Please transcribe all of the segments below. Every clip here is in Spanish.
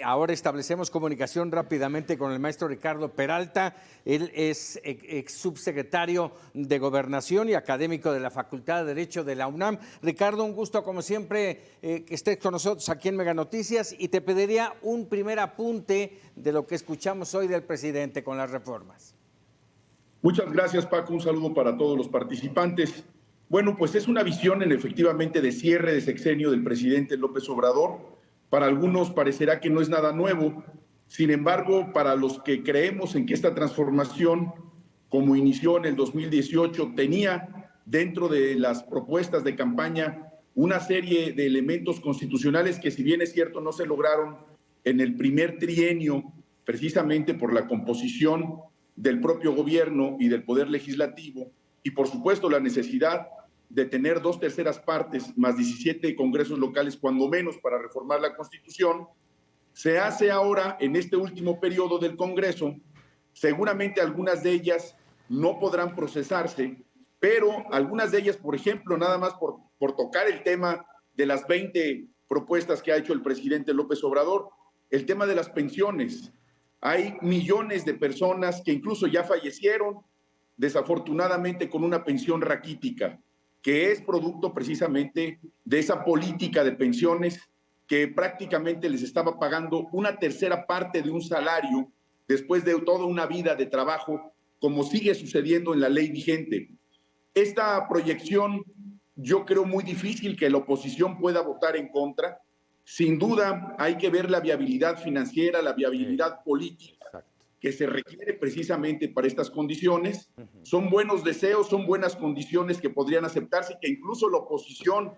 Ahora establecemos comunicación rápidamente con el maestro Ricardo Peralta. Él es ex subsecretario de Gobernación y académico de la Facultad de Derecho de la UNAM. Ricardo, un gusto como siempre que estés con nosotros aquí en Mega Noticias, y te pediría un primer apunte de lo que escuchamos hoy del presidente con las reformas. Muchas gracias, Paco. Un saludo para todos los participantes. Bueno, pues es una visión efectivamente de cierre de sexenio del presidente López Obrador. Para algunos parecerá que no es nada nuevo. Sin embargo, para los que creemos en que esta transformación, como inició en el 2018, tenía dentro de las propuestas de campaña una serie de elementos constitucionales que, si bien es cierto, no se lograron en el primer trienio, precisamente por la composición del propio gobierno y del poder legislativo, y por supuesto la necesidad de tener 2/3 partes más 17 congresos locales cuando menos para reformar la Constitución, se hace ahora en este último periodo del Congreso. Seguramente algunas de ellas no podrán procesarse, pero algunas de ellas, por ejemplo, nada más por tocar el tema de las 20 propuestas que ha hecho el presidente López Obrador, el tema de las pensiones. Hay millones de personas que incluso ya fallecieron, desafortunadamente, con una pensión raquítica, que es producto precisamente de esa política de pensiones que prácticamente les estaba pagando 1/3 parte de un salario después de toda una vida de trabajo, como sigue sucediendo en la ley vigente. Esta proyección, yo creo muy difícil que la oposición pueda votar en contra. Sin duda hay que ver la viabilidad financiera, la viabilidad política que se requiere precisamente para estas condiciones. Son buenos deseos, son buenas condiciones que podrían aceptarse, que incluso la oposición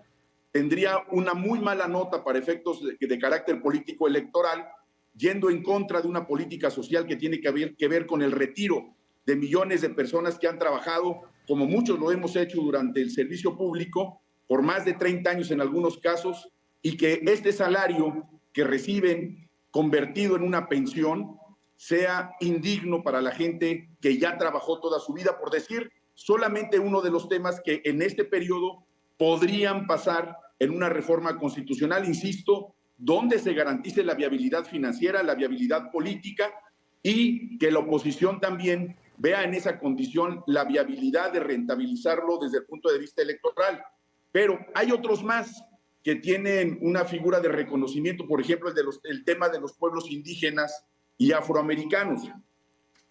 tendría una muy mala nota para efectos de carácter político electoral, yendo en contra de una política social que tiene que ver con el retiro de millones de personas que han trabajado, como muchos lo hemos hecho durante el servicio público, por más de 30 años en algunos casos, y que este salario que reciben convertido en una pensión sea indigno para la gente que ya trabajó toda su vida, por decir solamente uno de los temas que en este periodo podrían pasar en una reforma constitucional, insisto, donde se garantice la viabilidad financiera, la viabilidad política, y que la oposición también vea en esa condición la viabilidad de rentabilizarlo desde el punto de vista electoral. Pero hay otros más que tienen una figura de reconocimiento, por ejemplo, el tema de los pueblos indígenas y afroamericanos.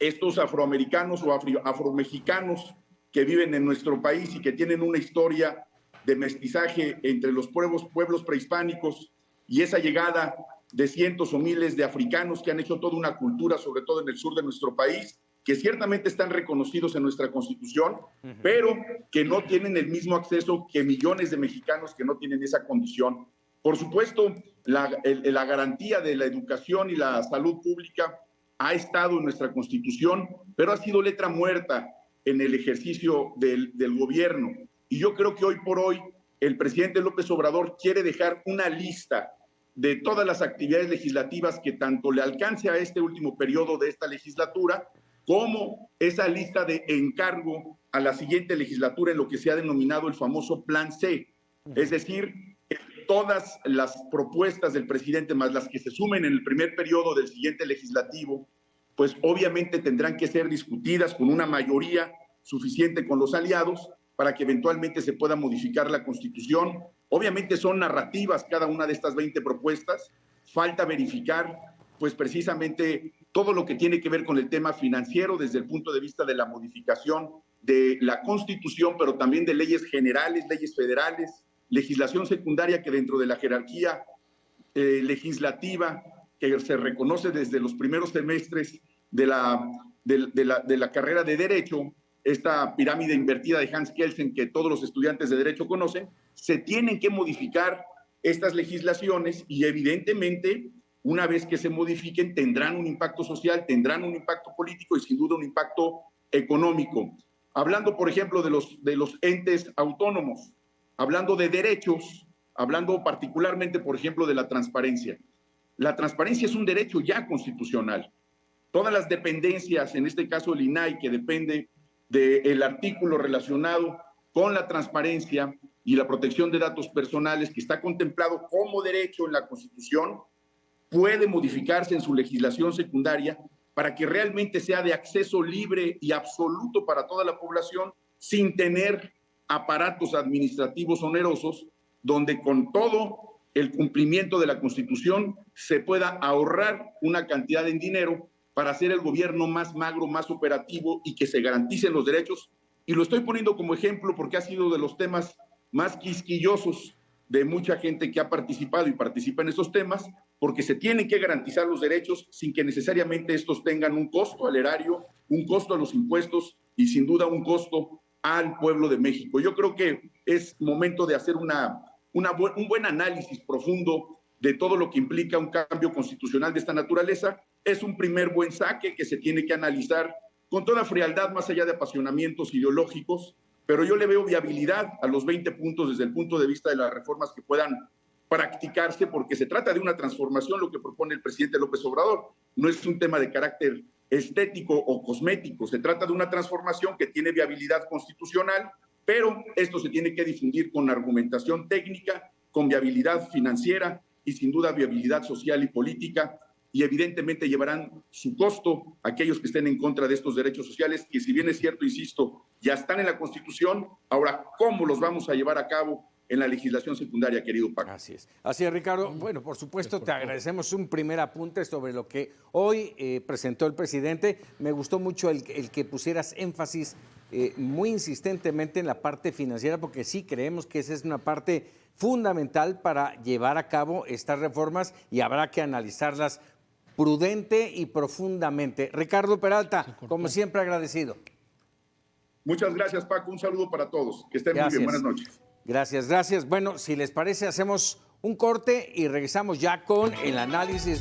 Estos afroamericanos o afromexicanos que viven en nuestro país y que tienen una historia de mestizaje entre los pueblos prehispánicos y esa llegada de cientos o miles de africanos que han hecho toda una cultura, sobre todo en el sur de nuestro país, que ciertamente están reconocidos en nuestra Constitución, pero que no tienen el mismo acceso que millones de mexicanos que no tienen esa condición. Por supuesto, la garantía de la educación y la salud pública ha estado en nuestra Constitución, pero ha sido letra muerta en el ejercicio del gobierno. Y yo creo que hoy por hoy el presidente López Obrador quiere dejar una lista de todas las actividades legislativas que tanto le alcance a este último periodo de esta legislatura, como esa lista de encargo a la siguiente legislatura en lo que se ha denominado el famoso Plan C. Es decir, todas las propuestas del presidente, más las que se sumen en el primer periodo del siguiente legislativo, pues obviamente tendrán que ser discutidas con una mayoría suficiente con los aliados para que eventualmente se pueda modificar la Constitución. Obviamente son narrativas cada una de estas 20 propuestas. Falta verificar, pues precisamente todo lo que tiene que ver con el tema financiero desde el punto de vista de la modificación de la Constitución, pero también de leyes generales, leyes federales, legislación secundaria que dentro de la jerarquía legislativa que se reconoce desde los primeros semestres de la carrera de Derecho, esta pirámide invertida de Hans Kelsen que todos los estudiantes de Derecho conocen, se tienen que modificar estas legislaciones y evidentemente una vez que se modifiquen tendrán un impacto social, tendrán un impacto político y sin duda un impacto económico. Hablando, por ejemplo, de los entes autónomos, hablando de derechos, hablando particularmente, por ejemplo, de la transparencia. La transparencia es un derecho ya constitucional. Todas las dependencias, en este caso el INAI, que depende del artículo relacionado con la transparencia y la protección de datos personales, que está contemplado como derecho en la Constitución, puede modificarse en su legislación secundaria para que realmente sea de acceso libre y absoluto para toda la población, sin tener aparatos administrativos onerosos, donde con todo el cumplimiento de la Constitución se pueda ahorrar una cantidad en dinero para hacer el gobierno más magro, más operativo y que se garanticen los derechos. Y lo estoy poniendo como ejemplo porque ha sido de los temas más quisquillosos de mucha gente que ha participado y participa en estos temas, porque se tienen que garantizar los derechos sin que necesariamente estos tengan un costo al erario, un costo a los impuestos y sin duda un costo al pueblo de México. Yo creo que es momento de hacer un buen análisis profundo de todo lo que implica un cambio constitucional de esta naturaleza. Es un primer buen saque que se tiene que analizar con toda frialdad, más allá de apasionamientos ideológicos, pero yo le veo viabilidad a los 20 puntos desde el punto de vista de las reformas que puedan practicarse, porque se trata de una transformación, lo que propone el presidente López Obrador. No es un tema de carácter estético o cosmético, se trata de una transformación que tiene viabilidad constitucional, pero esto se tiene que difundir con argumentación técnica, con viabilidad financiera y sin duda viabilidad social y política, y evidentemente llevarán su costo aquellos que estén en contra de estos derechos sociales, que si bien es cierto, insisto, ya están en la Constitución, ahora, ¿cómo los vamos a llevar a cabo en la legislación secundaria, querido Paco? Así es, Ricardo. Bueno, por supuesto, te agradecemos un primer apunte sobre lo que hoy presentó el presidente. Me gustó mucho el que pusieras énfasis muy insistentemente en la parte financiera, porque sí creemos que esa es una parte fundamental para llevar a cabo estas reformas y habrá que analizarlas prudente y profundamente. Ricardo Peralta, como siempre, agradecido. Muchas gracias, Paco. Un saludo para todos. Que estén muy bien. Buenas noches. Gracias. Bueno, si les parece, hacemos un corte y regresamos ya con el análisis de